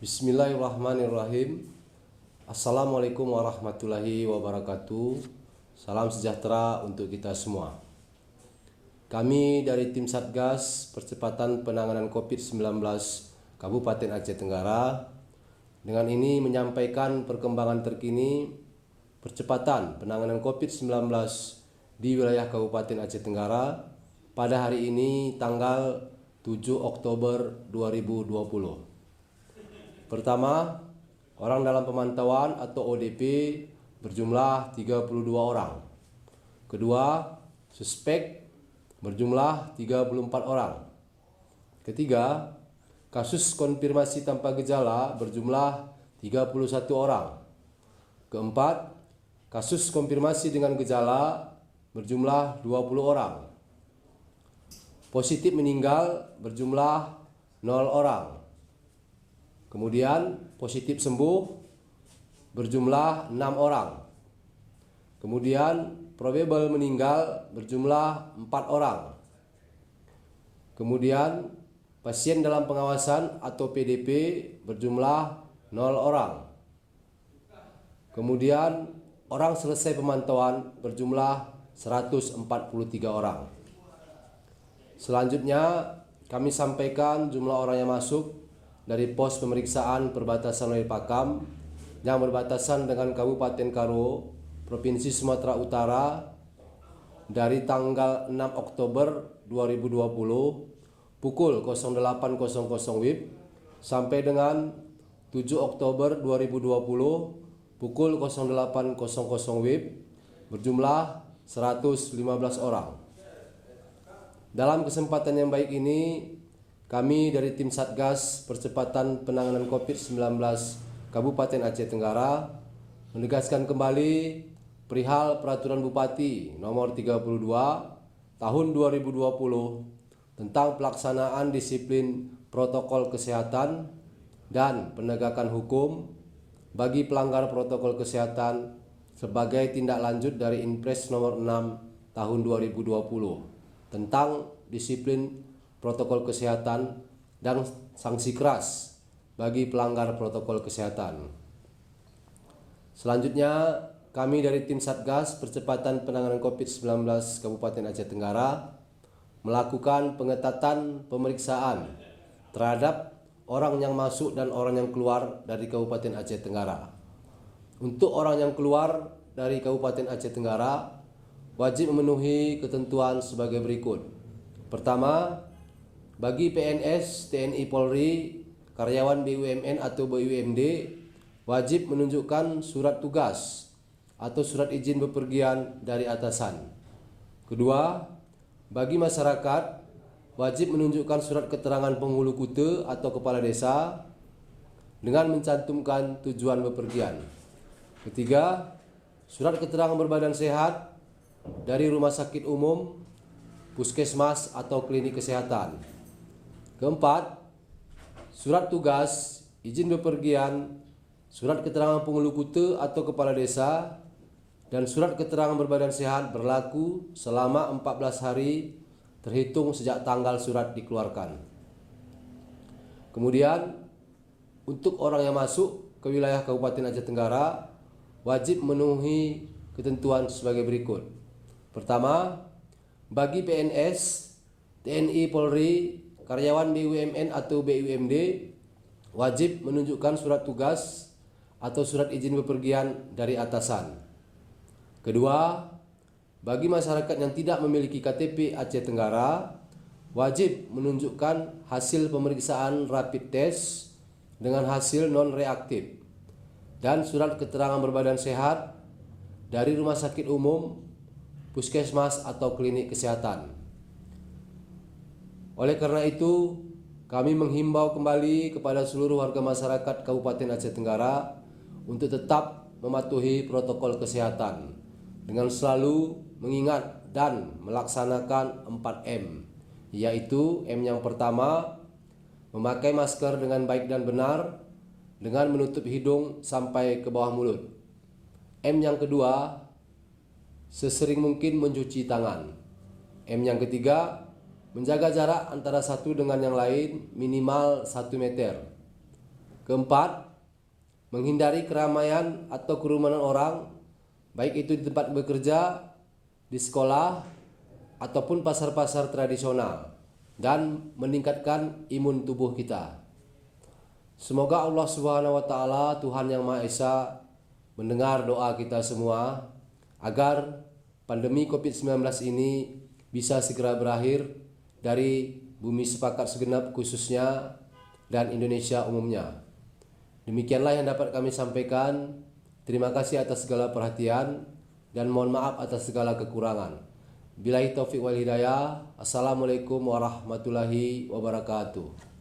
Bismillahirrahmanirrahim. Assalamualaikum warahmatullahi wabarakatuh. Salam sejahtera untuk kita semua. Kami dari tim Satgas Percepatan Penanganan COVID-19 Kabupaten Aceh Tenggara dengan ini menyampaikan perkembangan terkini percepatan penanganan COVID-19 di wilayah Kabupaten Aceh Tenggara pada hari ini tanggal 7 Oktober 2020. Pertama, orang dalam pemantauan atau ODP berjumlah 32 orang. Kedua, suspek berjumlah 34 orang. Ketiga, kasus konfirmasi tanpa gejala berjumlah 31 orang. Keempat, kasus konfirmasi dengan gejala berjumlah 20 orang. Positif meninggal berjumlah 0 orang. Kemudian positif sembuh berjumlah 6 orang. Kemudian probable meninggal berjumlah 4 orang. Kemudian pasien dalam pengawasan atau PDP berjumlah 0 orang. Kemudian orang selesai pemantauan berjumlah 143 orang. Selanjutnya kami sampaikan jumlah orang yang masuk dari pos pemeriksaan perbatasan wilayah Pakam yang berbatasan dengan Kabupaten Karo, Provinsi Sumatera Utara dari tanggal 6 Oktober 2020 pukul 08.00 WIB sampai dengan 7 Oktober 2020 pukul 08.00 WIB berjumlah 115 orang. Dalam kesempatan yang baik ini, kami dari tim Satgas Percepatan Penanganan COVID-19 Kabupaten Aceh Tenggara menegaskan kembali perihal Peraturan Bupati Nomor 32 Tahun 2020 tentang pelaksanaan disiplin protokol kesehatan dan penegakan hukum bagi pelanggar protokol kesehatan sebagai tindak lanjut dari Inpres Nomor 6 Tahun 2020 tentang disiplin protokol kesehatan dan sanksi keras bagi pelanggar protokol kesehatan. Selanjutnya, kami dari tim Satgas Percepatan Penanganan COVID-19 Kabupaten Aceh Tenggara melakukan pengetatan pemeriksaan terhadap orang yang masuk dan orang yang keluar dari Kabupaten Aceh Tenggara. Untuk orang yang keluar dari Kabupaten Aceh Tenggara wajib memenuhi ketentuan sebagai berikut. Pertama, bagi PNS, TNI Polri, karyawan BUMN atau BUMD wajib menunjukkan surat tugas atau surat izin bepergian dari atasan. Kedua, bagi masyarakat wajib menunjukkan surat keterangan penghulu kute atau kepala desa dengan mencantumkan tujuan bepergian. Ketiga, surat keterangan berbadan sehat dari rumah sakit umum, puskesmas atau klinik kesehatan. Keempat, surat tugas, izin bepergian, surat keterangan penghulu kute atau kepala desa, dan surat keterangan berbadan sehat berlaku selama 14 hari terhitung sejak tanggal surat dikeluarkan. Kemudian, untuk orang yang masuk ke wilayah Kabupaten Aceh Tenggara wajib memenuhi ketentuan sebagai berikut. Pertama, bagi PNS, TNI Polri, karyawan BUMN atau BUMD wajib menunjukkan surat tugas atau surat izin bepergian dari atasan. Kedua, bagi masyarakat yang tidak memiliki KTP Aceh Tenggara wajib menunjukkan hasil pemeriksaan rapid test dengan hasil non-reaktif dan surat keterangan berbadan sehat dari rumah sakit umum, puskesmas atau klinik kesehatan. Oleh karena itu, kami menghimbau kembali kepada seluruh warga masyarakat Kabupaten Aceh Tenggara untuk tetap mematuhi protokol kesehatan dengan selalu mengingat dan melaksanakan 4M, yaitu M yang pertama, memakai masker dengan baik dan benar dengan menutup hidung sampai ke bawah mulut. M yang kedua, sesering mungkin mencuci tangan. M yang ketiga, menjaga jarak antara satu dengan yang lain minimal 1 meter. Keempat, menghindari keramaian atau kerumunan orang, baik itu di tempat bekerja, di sekolah, ataupun pasar-pasar tradisional, dan meningkatkan imun tubuh kita. Semoga Allah Subhanahu wa taala, Tuhan yang Maha Esa, mendengar doa kita semua agar pandemi Covid-19 ini bisa segera berakhir dari bumi sepakat segenap khususnya dan Indonesia umumnya. Demikianlah yang dapat kami sampaikan. Terima kasih atas segala perhatian dan mohon maaf atas segala kekurangan. Billahi taufiq wal hidayah. Assalamualaikum warahmatullahi wabarakatuh.